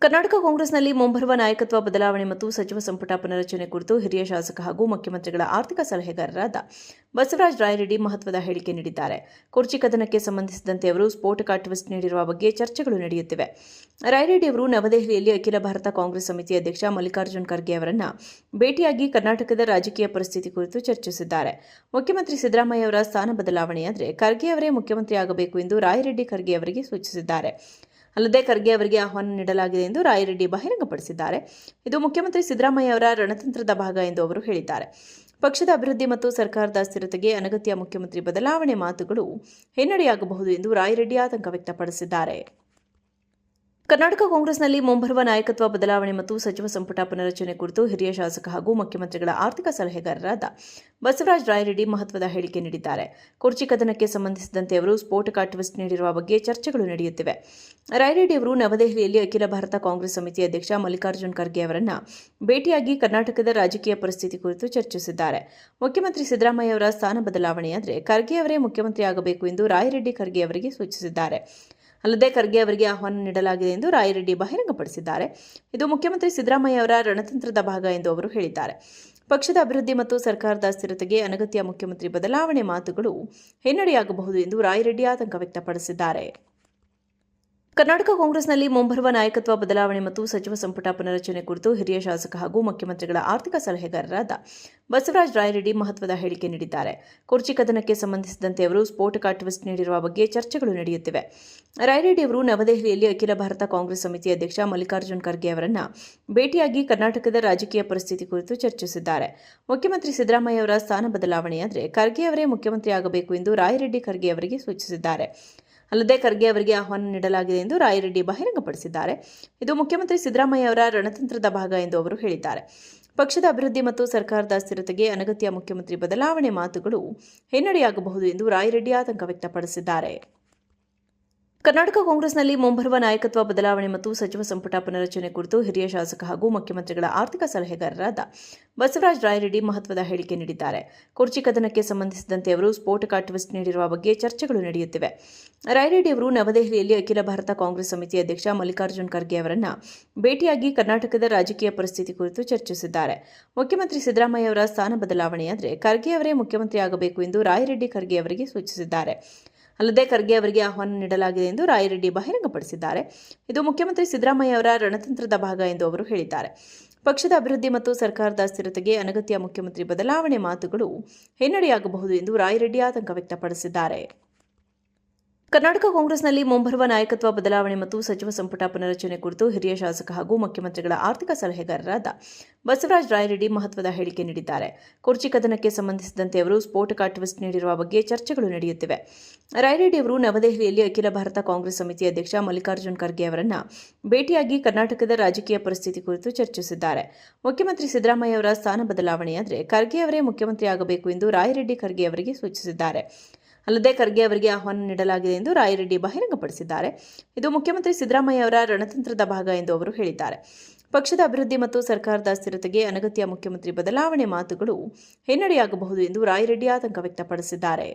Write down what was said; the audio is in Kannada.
ಕರ್ನಾಟಕ ಕಾಂಗ್ರೆಸ್ನಲ್ಲಿ ಮುಂಬರುವ ನಾಯಕತ್ವ ಬದಲಾವಣೆ ಮತ್ತು ಸಚಿವ ಸಂಪುಟ ಪುನರಚನೆ ಕುರಿತು ಹಿರಿಯ ಶಾಸಕ ಹಾಗೂ ಮುಖ್ಯಮಂತ್ರಿಗಳ ಆರ್ಥಿಕ ಸಲಹೆಗಾರರಾದ ಬಸವರಾಜ ರಾಯರೆಡ್ಡಿ ಮಹತ್ವದ ಹೇಳಿಕೆ ನೀಡಿದ್ದಾರೆ. ಕುರ್ಚಿ ಕದನಕ್ಕೆ ಸಂಬಂಧಿಸಿದಂತೆ ಅವರು ಸ್ಫೋಟಕ ಟ್ವಿಸ್ಟ್ ನೀಡಿರುವ ಬಗ್ಗೆ ಚರ್ಚೆಗಳು ನಡೆಯುತ್ತಿವೆ. ರಾಯರೆಡ್ಡಿ ಅವರು ನವದೆಹಲಿಯಲ್ಲಿ ಅಖಿಲ ಭಾರತ ಕಾಂಗ್ರೆಸ್ ಸಮಿತಿ ಅಧ್ಯಕ್ಷ ಮಲ್ಲಿಕಾರ್ಜುನ್ ಖರ್ಗೆ ಅವರನ್ನು ಭೇಟಿಯಾಗಿ ಕರ್ನಾಟಕದ ರಾಜಕೀಯ ಪರಿಸ್ಥಿತಿ ಕುರಿತು ಚರ್ಚಿಸಿದ್ದಾರೆ. ಮುಖ್ಯಮಂತ್ರಿ ಸಿದ್ದರಾಮಯ್ಯ ಅವರ ಸ್ಥಾನ ಬದಲಾವಣೆಯಾದರೆ ಖರ್ಗೆ ಅವರೇ ಮುಖ್ಯಮಂತ್ರಿ ಆಗಬೇಕು ಎಂದು ರಾಯರೆಡ್ಡಿ ಖರ್ಗೆ ಅವರಿಗೆ ಸೂಚಿಸಿದ್ದಾರೆ. ಅಲ್ಲದೆ ಖರ್ಗೆ ಅವರಿಗೆ ಆಹ್ವಾನ ನೀಡಲಾಗಿದೆ ಎಂದು ರಾಯರೆಡ್ಡಿ ಬಹಿರಂಗಪಡಿಸಿದ್ದಾರೆ. ಇದು ಮುಖ್ಯಮಂತ್ರಿ ಸಿದ್ದರಾಮಯ್ಯ ಅವರ ರಣತಂತ್ರದ ಭಾಗ ಎಂದು ಅವರು ಹೇಳಿದ್ದಾರೆ. ಪಕ್ಷದ ಅಭಿವೃದ್ಧಿ ಮತ್ತು ಸರ್ಕಾರದ ಸ್ಥಿರತೆಗೆ ಅನಗತ್ಯ ಮುಖ್ಯಮಂತ್ರಿ ಬದಲಾವಣೆ ಮಾತುಗಳು ಹಿನ್ನಡೆಯಾಗಬಹುದು ಎಂದು ರಾಯರೆಡ್ಡಿ ಆತಂಕ ವ್ಯಕ್ತಪಡಿಸಿದ್ದಾರೆ. ಕರ್ನಾಟಕ ಕಾಂಗ್ರೆಸ್ನಲ್ಲಿ ಮುಂಬರುವ ನಾಯಕತ್ವ ಬದಲಾವಣೆ ಮತ್ತು ಸಚಿವ ಸಂಪುಟ ಪುನರಚನೆ ಕುರಿತು ಹಿರಿಯ ಶಾಸಕ ಹಾಗೂ ಮುಖ್ಯಮಂತ್ರಿಗಳ ಆರ್ಥಿಕ ಸಲಹೆಗಾರರಾದ ಬಸವರಾಜ ರಾಯರೆಡ್ಡಿ ಮಹತ್ವದ ಹೇಳಿಕೆ ನೀಡಿದ್ದಾರೆ. ಕುರ್ಚಿ ಕದನಕ್ಕೆ ಸಂಬಂಧಿಸಿದಂತೆ ಅವರು ಸ್ಫೋಟಕ ಟ್ವಿಸ್ಟ್ ನೀಡಿರುವ ಬಗ್ಗೆ ಚರ್ಚೆಗಳು ನಡೆಯುತ್ತಿವೆ. ರಾಯರೆಡ್ಡಿ ಅವರು ನವದೆಹಲಿಯಲ್ಲಿ ಅಖಿಲ ಭಾರತ ಕಾಂಗ್ರೆಸ್ ಸಮಿತಿ ಅಧ್ಯಕ್ಷ ಮಲ್ಲಿಕಾರ್ಜುನ್ ಖರ್ಗೆ ಅವರನ್ನು ಭೇಟಿಯಾಗಿ ಕರ್ನಾಟಕದ ರಾಜಕೀಯ ಪರಿಸ್ಥಿತಿ ಕುರಿತು ಚರ್ಚಿಸಿದ್ದಾರೆ. ಮುಖ್ಯಮಂತ್ರಿ ಸಿದ್ದರಾಮಯ್ಯ ಅವರ ಸ್ಥಾನ ಬದಲಾವಣೆಯಾದರೆ ಖರ್ಗೆ ಅವರೇ ಮುಖ್ಯಮಂತ್ರಿ ಆಗಬೇಕು ಎಂದು ರಾಯರೆಡ್ಡಿ ಖರ್ಗೆ ಅವರಿಗೆ ಸೂಚಿಸಿದ್ದಾರೆ. ಅಲ್ಲದೆ ಖರ್ಗೆ ಅವರಿಗೆ ಆಹ್ವಾನ ನೀಡಲಾಗಿದೆ ಎಂದು ರಾಯರೆಡ್ಡಿ ಬಹಿರಂಗಪಡಿಸಿದ್ದಾರೆ. ಇದು ಮುಖ್ಯಮಂತ್ರಿ ಸಿದ್ದರಾಮಯ್ಯ ಅವರ ರಣತಂತ್ರದ ಭಾಗ ಎಂದು ಅವರು ಹೇಳಿದ್ದಾರೆ. ಪಕ್ಷದ ಅಭಿವೃದ್ಧಿ ಮತ್ತು ಸರ್ಕಾರದ ಸ್ಥಿರತೆಗೆ ಅನಗತ್ಯ ಮುಖ್ಯಮಂತ್ರಿ ಬದಲಾವಣೆ ಮಾತುಗಳು ಹಿನ್ನಡೆಯಾಗಬಹುದು ಎಂದು ರಾಯರೆಡ್ಡಿ ಆತಂಕ ವ್ಯಕ್ತಪಡಿಸಿದ್ದಾರೆ. ಕರ್ನಾಟಕ ಕಾಂಗ್ರೆಸ್ನಲ್ಲಿ ಮುಂಬರುವ ನಾಯಕತ್ವ ಬದಲಾವಣೆ ಮತ್ತು ಸಚಿವ ಸಂಪುಟ ಪುನರಚನೆ ಕುರಿತು ಹಿರಿಯ ಶಾಸಕ ಹಾಗೂ ಮುಖ್ಯಮಂತ್ರಿಗಳ ಆರ್ಥಿಕ ಸಲಹೆಗಾರರಾದ ಬಸವರಾಜ ರಾಯರೆಡ್ಡಿ ಮಹತ್ವದ ಹೇಳಿಕೆ ನೀಡಿದ್ದಾರೆ. ಕುರ್ಚಿ ಕದನಕ್ಕೆ ಸಂಬಂಧಿಸಿದಂತೆ ಅವರು ಸ್ಫೋಟಕ ಟ್ವಿಸ್ಟ್ ನೀಡಿರುವ ಬಗ್ಗೆ ಚರ್ಚೆಗಳು ನಡೆಯುತ್ತಿವೆ. ರಾಯರೆಡ್ಡಿ ಅವರು ನವದೆಹಲಿಯಲ್ಲಿ ಅಖಿಲ ಭಾರತ ಕಾಂಗ್ರೆಸ್ ಸಮಿತಿ ಅಧ್ಯಕ್ಷ ಮಲ್ಲಿಕಾರ್ಜುನ್ ಖರ್ಗೆ ಅವರನ್ನು ಭೇಟಿಯಾಗಿ ಕರ್ನಾಟಕದ ರಾಜಕೀಯ ಪರಿಸ್ಥಿತಿ ಕುರಿತು ಚರ್ಚಿಸಿದ್ದಾರೆ. ಮುಖ್ಯಮಂತ್ರಿ ಸಿದ್ದರಾಮಯ್ಯ ಅವರ ಸ್ಥಾನ ಬದಲಾವಣೆಯಾದರೆ ಖರ್ಗೆ ಅವರೇ ಮುಖ್ಯಮಂತ್ರಿ ಆಗಬೇಕು ಎಂದು ರಾಯರೆಡ್ಡಿ ಖರ್ಗೆ ಅವರಿಗೆ ಸೂಚಿಸಿದ್ದಾರೆ. ಅಲ್ಲದೆ ಖರ್ಗೆ ಅವರಿಗೆ ಆಹ್ವಾನ ನೀಡಲಾಗಿದೆ ಎಂದು ರಾಯರೆಡ್ಡಿ ಬಹಿರಂಗಪಡಿಸಿದ್ದಾರೆ. ಇದು ಮುಖ್ಯಮಂತ್ರಿ ಸಿದ್ದರಾಮಯ್ಯ ಅವರ ರಣತಂತ್ರದ ಭಾಗ ಎಂದು ಅವರು ಹೇಳಿದ್ದಾರೆ. ಪಕ್ಷದ ಅಭಿವೃದ್ಧಿ ಮತ್ತು ಸರ್ಕಾರದ ಸ್ಥಿರತೆಗೆ ಅನಗತ್ಯ ಮುಖ್ಯಮಂತ್ರಿ ಬದಲಾವಣೆ ಮಾತುಗಳು ಹಿನ್ನಡೆಯಾಗಬಹುದು ಎಂದು ರಾಯರೆಡ್ಡಿ ಆತಂಕ ವ್ಯಕ್ತಪಡಿಸಿದ್ದಾರೆ. ಕರ್ನಾಟಕ ಕಾಂಗ್ರೆಸ್ನಲ್ಲಿ ಮುಂಬರುವ ನಾಯಕತ್ವ ಬದಲಾವಣೆ ಮತ್ತು ಸಚಿವ ಸಂಪುಟ ಪುನರಚನೆ ಕುರಿತು ಹಿರಿಯ ಶಾಸಕ ಹಾಗೂ ಮುಖ್ಯಮಂತ್ರಿಗಳ ಆರ್ಥಿಕ ಸಲಹೆಗಾರರಾದ ಬಸವರಾಜ ರಾಯರೆಡ್ಡಿ ಮಹತ್ವದ ಹೇಳಿಕೆ ನೀಡಿದ್ದಾರೆ. ಕುರ್ಚಿ ಕದನಕ್ಕೆ ಸಂಬಂಧಿಸಿದಂತೆ ಅವರು ಸ್ಫೋಟಕ ಟ್ವಿಸ್ಟ್ ನೀಡಿರುವ ಬಗ್ಗೆ ಚರ್ಚೆಗಳು ನಡೆಯುತ್ತಿವೆ. ರಾಯರೆಡ್ಡಿ ಅವರು ನವದೆಹಲಿಯಲ್ಲಿ ಅಖಿಲ ಭಾರತ ಕಾಂಗ್ರೆಸ್ ಸಮಿತಿ ಅಧ್ಯಕ್ಷ ಮಲ್ಲಿಕಾರ್ಜುನ್ ಖರ್ಗೆ ಅವರನ್ನು ಭೇಟಿಯಾಗಿ ಕರ್ನಾಟಕದ ರಾಜಕೀಯ ಪರಿಸ್ಥಿತಿ ಕುರಿತು ಚರ್ಚಿಸಿದ್ದಾರೆ. ಮುಖ್ಯಮಂತ್ರಿ ಸಿದ್ದರಾಮಯ್ಯ ಅವರ ಸ್ಥಾನ ಬದಲಾವಣೆಯಾದರೆ ಖರ್ಗೆ ಅವರೇ ಮುಖ್ಯಮಂತ್ರಿ ಆಗಬೇಕು ಎಂದು ರಾಯರೆಡ್ಡಿ ಖರ್ಗೆ ಅವರಿಗೆ ಸೂಚಿಸಿದ್ದಾರೆ. ಅಲ್ಲದೆ ಖರ್ಗೆ ಅವರಿಗೆ ಆಹ್ವಾನ ನೀಡಲಾಗಿದೆ ಎಂದು ರಾಯರೆಡ್ಡಿ ಬಹಿರಂಗಪಡಿಸಿದ್ದಾರೆ. ಇದು ಮುಖ್ಯಮಂತ್ರಿ ಸಿದ್ದರಾಮಯ್ಯ ಅವರ ರಣತಂತ್ರದ ಭಾಗ ಎಂದು ಅವರು ಹೇಳಿದ್ದಾರೆ. ಪಕ್ಷದ ಅಭಿವೃದ್ಧಿ ಮತ್ತು ಸರ್ಕಾರದ ಸ್ಥಿರತೆಗೆ ಅನಗತ್ಯ ಮುಖ್ಯಮಂತ್ರಿ ಬದಲಾವಣೆ ಮಾತುಗಳು ಹಿನ್ನಡೆಯಾಗಬಹುದು ಎಂದು ರಾಯರೆಡ್ಡಿ ಆತಂಕ ವ್ಯಕ್ತಪಡಿಸಿದ್ದಾರೆ. ಕರ್ನಾಟಕ ಕಾಂಗ್ರೆಸ್ನಲ್ಲಿ ಮುಂಬರುವ ನಾಯಕತ್ವ ಬದಲಾವಣೆ ಮತ್ತು ಸಚಿವ ಸಂಪುಟ ಪುನರಚನೆ ಕುರಿತು ಹಿರಿಯ ಶಾಸಕ ಹಾಗೂ ಮುಖ್ಯಮಂತ್ರಿಗಳ ಆರ್ಥಿಕ ಸಲಹೆಗಾರರಾದ ಬಸವರಾಜ ರಾಯರೆಡ್ಡಿ ಮಹತ್ವದ ಹೇಳಿಕೆ ನೀಡಿದ್ದಾರೆ. ಕುರ್ಚಿ ಕದನಕ್ಕೆ ಸಂಬಂಧಿಸಿದಂತೆ ಅವರು ಸ್ಫೋಟಕ ಟ್ವಿಸ್ಟ್ ನೀಡಿರುವ ಬಗ್ಗೆ ಚರ್ಚೆಗಳು ನಡೆಯುತ್ತಿವೆ. ರಾಯರೆಡ್ಡಿ ಅವರು ನವದೆಹಲಿಯಲ್ಲಿ ಅಖಿಲ ಭಾರತ ಕಾಂಗ್ರೆಸ್ ಸಮಿತಿ ಅಧ್ಯಕ್ಷ ಮಲ್ಲಿಕಾರ್ಜುನ್ ಖರ್ಗೆ ಅವರನ್ನು ಭೇಟಿಯಾಗಿ ಕರ್ನಾಟಕದ ರಾಜಕೀಯ ಪರಿಸ್ಥಿತಿ ಕುರಿತು ಚರ್ಚಿಸಿದ್ದಾರೆ. ಮುಖ್ಯಮಂತ್ರಿ ಸಿದ್ದರಾಮಯ್ಯ ಅವರ ಸ್ಥಾನ ಬದಲಾವಣೆಯಾದರೆ ಖರ್ಗೆ ಅವರೇ ಮುಖ್ಯಮಂತ್ರಿ ಆಗಬೇಕು ಎಂದು ರಾಯರೆಡ್ಡಿ ಖರ್ಗೆ ಅವರಿಗೆ ಸೂಚಿಸಿದ್ದಾರೆ. ಅಲ್ಲದೆ ಖರ್ಗೆ ಅವರಿಗೆ ಆಹ್ವಾನ ನೀಡಲಾಗಿದೆ ಎಂದು ರಾಯರೆಡ್ಡಿ ಬಹಿರಂಗಪಡಿಸಿದ್ದಾರೆ. ಇದು ಮುಖ್ಯಮಂತ್ರಿ ಸಿದ್ದರಾಮಯ್ಯ ಅವರ ರಣತಂತ್ರದ ಭಾಗ ಎಂದು ಅವರು ಹೇಳಿದ್ದಾರೆ. ಪಕ್ಷದ ಅಭಿವೃದ್ಧಿ ಮತ್ತು ಸರ್ಕಾರದ ಸ್ಥಿರತೆಗೆ ಅನಗತ್ಯ ಮುಖ್ಯಮಂತ್ರಿ ಬದಲಾವಣೆ ಮಾತುಗಳು ಹಿನ್ನಡೆಯಾಗಬಹುದು ಎಂದು ರಾಯರೆಡ್ಡಿ ಆತಂಕ ವ್ಯಕ್ತಪಡಿಸಿದ್ದಾರೆ.